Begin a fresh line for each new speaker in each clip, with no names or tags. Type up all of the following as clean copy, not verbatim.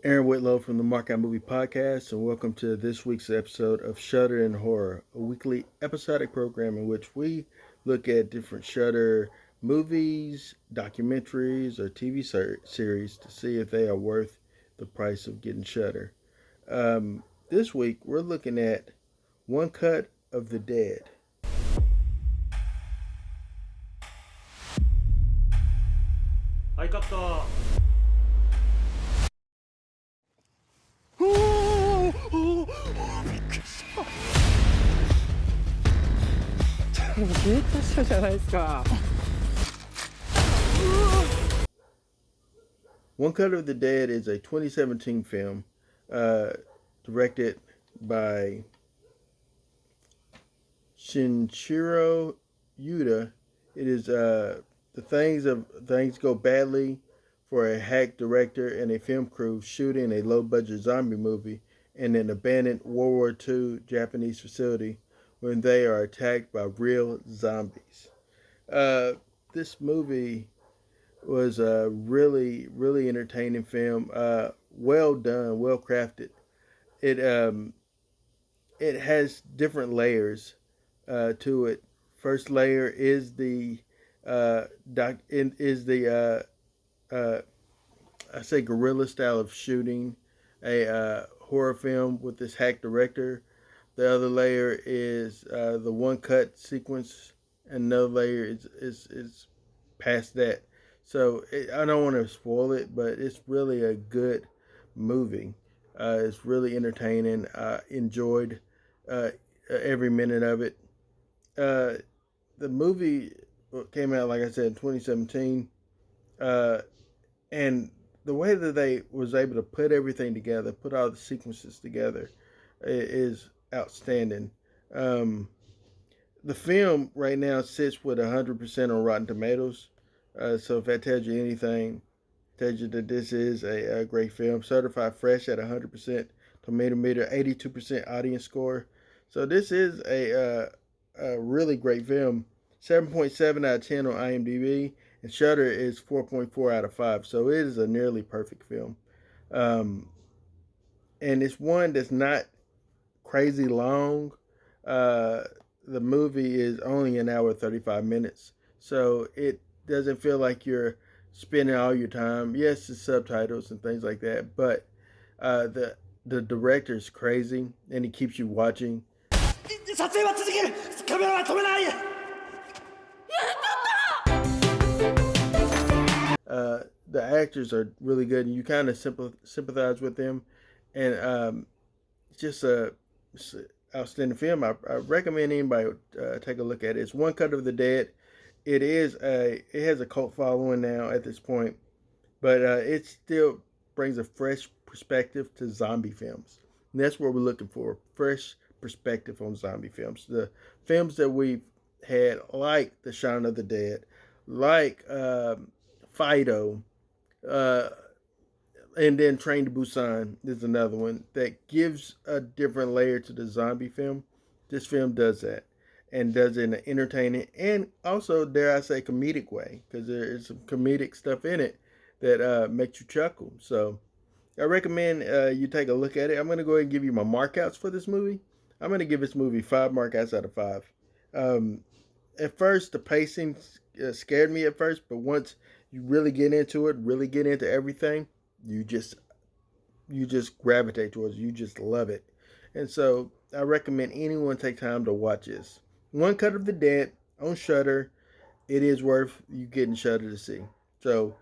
Aaron Whitlow from the Markout Movie Podcast, and welcome to this week's episode of Shudder and Horror, a weekly episodic program in which we look at different Shudder movies, documentaries, or TV series to see if they are worth the price of getting Shudder. This week, we're looking at One Cut of the Dead.
I got the
消えた人じゃないですか。
One Cut of the Dead is a 2017 film directed by Shinichiro Yuda. It is the things go badly for a hack director and a film crew shooting a low-budget zombie movie in an abandoned World War II Japanese facility when they are attacked by real zombies. This movie was a really, really entertaining film. Well done, well crafted. It has different layers to it. First layer is the I say guerrilla style of shooting a horror film with this hack director. The other layer is the one cut sequence, and another layer is past that. So I don't want to spoil it, but it's really a good movie. It's really entertaining. I enjoyed every minute of it. The movie came out, like I said, in 2017, and the way that they was able to put everything together, put all the sequences together, is outstanding. The film right now sits with 100% on Rotten Tomatoes. So if that tells you anything, tells you that this is a great film. Certified fresh at 100% tomato meter, 82% audience score. So this is a really great film. 7.7 out of 10 on IMDb, and Shudder is 4.4 out of 5. So it is a nearly perfect film. And it's one that's not crazy long. The movie is only an hour 35 minutes. So it doesn't feel like you're spending all your time. Yes, it's subtitles and things like that, but the director's crazy and he keeps you watching. The actors are really good, and you kind of sympathize with them, and it's just a outstanding film. I recommend anybody take a look at it. It's One Cut of the Dead. It has a cult following now at this point, but it still brings a fresh perspective to zombie films. And that's what we're looking for: fresh perspective on zombie films. The films that we've had, like The Shaun of the Dead, like Fido, and then Train to Busan is another one that gives a different layer to the zombie film. This film does that, and does it in an entertaining and also, dare I say, comedic way, because there is some comedic stuff in it that makes you chuckle. So I recommend you take a look at it. I'm going to go ahead and give you my markouts for this movie. I'm going to give this movie 5 markouts out of 5. At first, the pacing scared me at first, but once you really get into it, really get into everything, you just gravitate towards it. You just love it. And so I recommend anyone take time to watch this. One Cut of the Dead on Shudder. It is worth you getting Shudder to see. So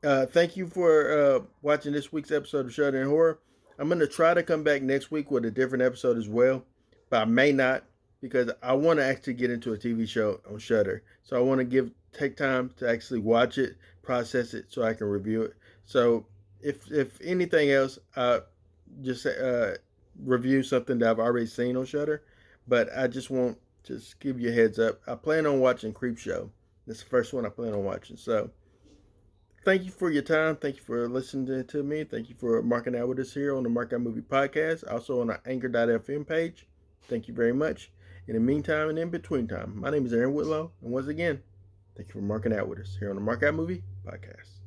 thank you for watching this week's episode of Shudder and Horror. I'm going to try to come back next week with a different episode as well, but I may not, because I want to actually get into a TV show on Shudder. So I want to take time to actually watch it, process it, so I can review it. So if anything else, just review something that I've already seen on Shudder. But I just want to give you a heads up. I plan on watching Creepshow. That's the first one I plan on watching. So thank you for your time. Thank you for listening to me. Thank you for marking out with us here on the Markout Movie Podcast. Also on our Anchor.fm page. Thank you very much. In the meantime and in between time, my name is Aaron Whitlow. And once again, thank you for marking out with us here on the Markout Movie Podcast.